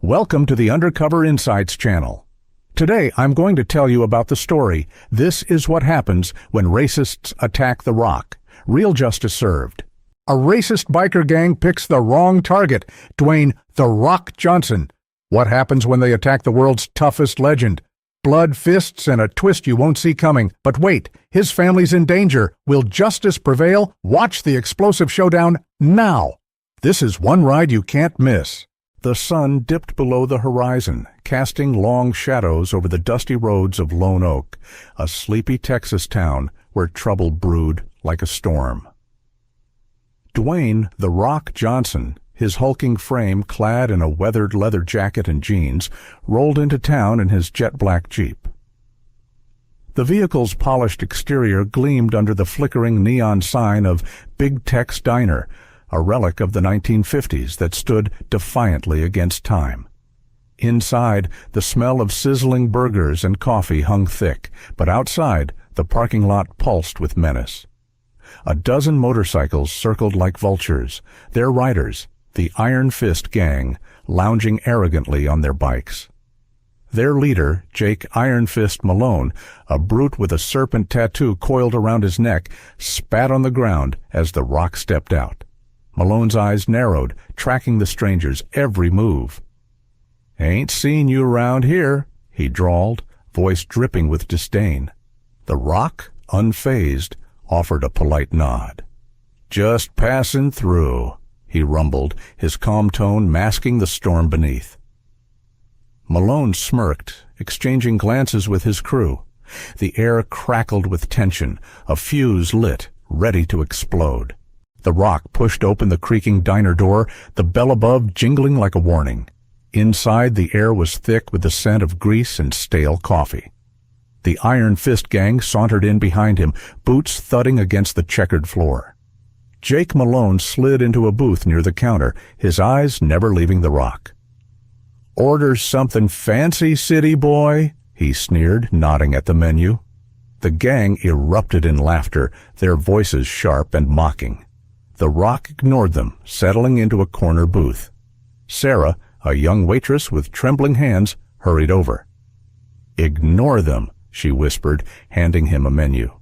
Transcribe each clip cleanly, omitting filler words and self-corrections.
Welcome to the Undercover Insights channel. Today I'm going to tell you about the story, This Is What Happens When Racists Attack the Rock. Real justice served. A racist biker gang picks the wrong target, Dwayne "The Rock" Johnson. What happens when they attack the world's toughest legend? Blood, fists, and a twist you won't see coming. But wait, his family's in danger. Will justice prevail? Watch the explosive showdown now. This is one ride you can't miss. The sun dipped below the horizon, casting long shadows over the dusty roads of Lone Oak, a sleepy Texas town where trouble brewed like a storm. Dwayne "The Rock" Johnson, his hulking frame clad in a weathered leather jacket and jeans, rolled into town in his jet-black Jeep. The vehicle's polished exterior gleamed under the flickering neon sign of Big Tex Diner, a relic of the 1950s that stood defiantly against time. Inside, the smell of sizzling burgers and coffee hung thick, but outside, the parking lot pulsed with menace. A dozen motorcycles circled like vultures, their riders, the Iron Fist Gang, lounging arrogantly on their bikes. Their leader, Jake "Iron Fist" Malone, a brute with a serpent tattoo coiled around his neck, spat on the ground as the Rock stepped out. Malone's eyes narrowed, tracking the stranger's every move. "Ain't seen you around here," he drawled, voice dripping with disdain. The Rock, unfazed, offered a polite nod. "Just passing through," he rumbled, his calm tone masking the storm beneath. Malone smirked, exchanging glances with his crew. The air crackled with tension, a fuse lit, ready to explode. The Rock pushed open the creaking diner door, the bell above jingling like a warning. Inside, the air was thick with the scent of grease and stale coffee. The Iron Fist Gang sauntered in behind him, boots thudding against the checkered floor. Jake Malone slid into a booth near the counter, his eyes never leaving the Rock. "Order something fancy, city boy?" he sneered, nodding at the menu. The gang erupted in laughter, their voices sharp and mocking. The Rock ignored them, settling into a corner booth. Sarah, a young waitress with trembling hands, hurried over. "Ignore them," she whispered, handing him a menu.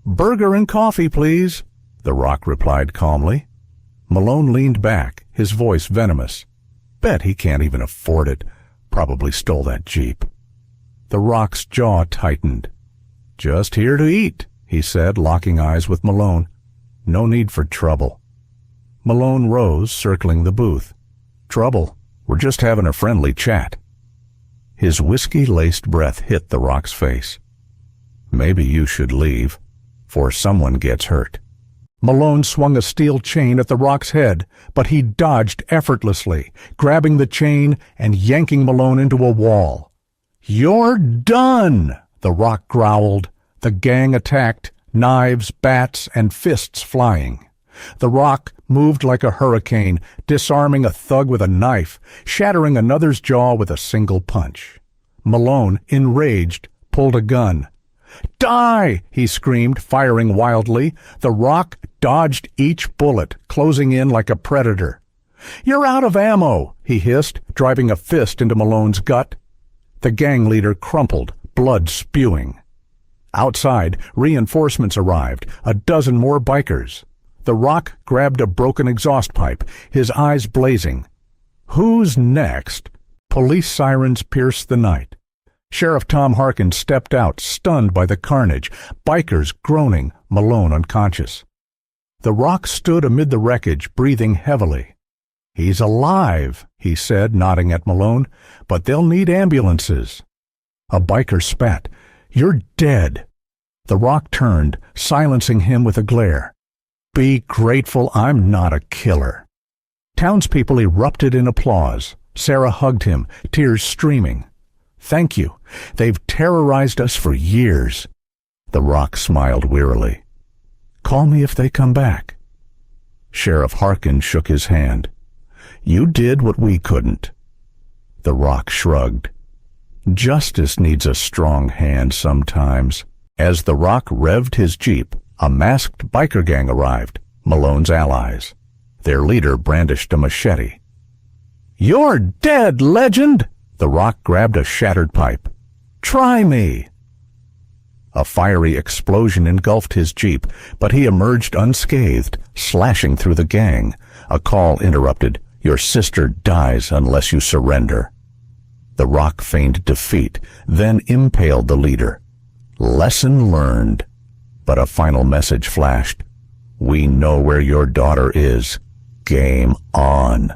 "Burger and coffee, please," the Rock replied calmly. Malone leaned back, his voice venomous. "Bet he can't even afford it. Probably stole that Jeep." The Rock's jaw tightened. "Just here to eat," he said, locking eyes with Malone. "No need for trouble." Malone rose, circling the booth. "Trouble? We're just having a friendly chat." His whiskey-laced breath hit the Rock's face. "Maybe you should leave, for someone gets hurt." Malone swung a steel chain at the Rock's head, but he dodged effortlessly, grabbing the chain and yanking Malone into a wall. "You're done!" the Rock growled. The gang attacked, knives, bats, and fists flying. The Rock moved like a hurricane, disarming a thug with a knife, shattering another's jaw with a single punch. Malone, enraged, pulled a gun. "Die!" he screamed, firing wildly. The Rock dodged each bullet, closing in like a predator. "You're out of ammo!" he hissed, driving a fist into Malone's gut. The gang leader crumpled, blood spewing. Outside, reinforcements arrived, a dozen more bikers. The Rock grabbed a broken exhaust pipe, his eyes blazing. Who's next? Police sirens pierced the night. Sheriff Tom Harkin stepped out, stunned by the carnage, bikers groaning, Malone unconscious. The Rock stood amid the wreckage, breathing heavily. "He's alive," he said, nodding at Malone, "but they'll need ambulances." A biker spat. "You're dead." The Rock turned, silencing him with a glare. "Be grateful I'm not a killer." Townspeople erupted in applause. Sarah hugged him, tears streaming. "Thank you. They've terrorized us for years." The Rock smiled wearily. "Call me if they come back." Sheriff Harkin shook his hand. "You did what we couldn't." The Rock shrugged. "Justice needs a strong hand sometimes." As the Rock revved his Jeep, a masked biker gang arrived, Malone's allies. Their leader brandished a machete. "You're dead, legend!" The Rock grabbed a shattered pipe. "Try me!" A fiery explosion engulfed his Jeep, but he emerged unscathed, slashing through the gang. A call interrupted. "Your sister dies unless you surrender." The Rock feigned defeat, then impaled the leader. Lesson learned. But a final message flashed. "We know where your daughter is. Game on."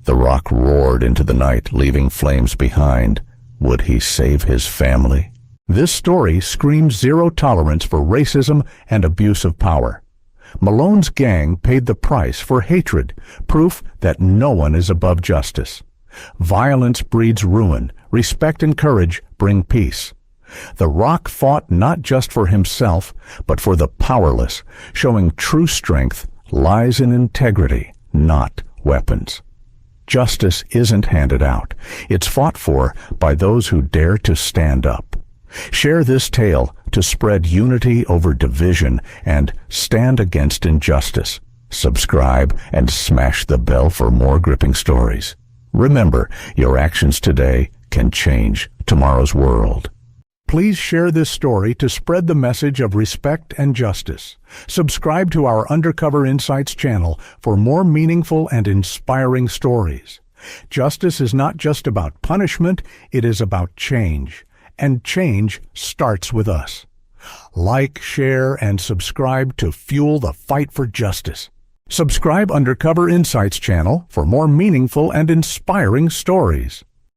The Rock roared into the night, leaving flames behind. Would he save his family? This story screams zero tolerance for racism and abuse of power. Malone's gang paid the price for hatred, proof that no one is above justice. Violence breeds ruin. Respect and courage bring peace. The Rock fought not just for himself, but for the powerless, showing true strength lies in integrity, not weapons. Justice isn't handed out. It's fought for by those who dare to stand up. Share this tale to spread unity over division and stand against injustice. Subscribe and smash the bell for more gripping stories. Remember, your actions today can change tomorrow's world. Please share this story to spread the message of respect and justice. Subscribe to our Undercover Insights channel for more meaningful and inspiring stories. Justice is not just about punishment, it is about change. And change starts with us. Like, share, and subscribe to fuel the fight for justice. Subscribe Undercover Insights channel for more meaningful and inspiring stories.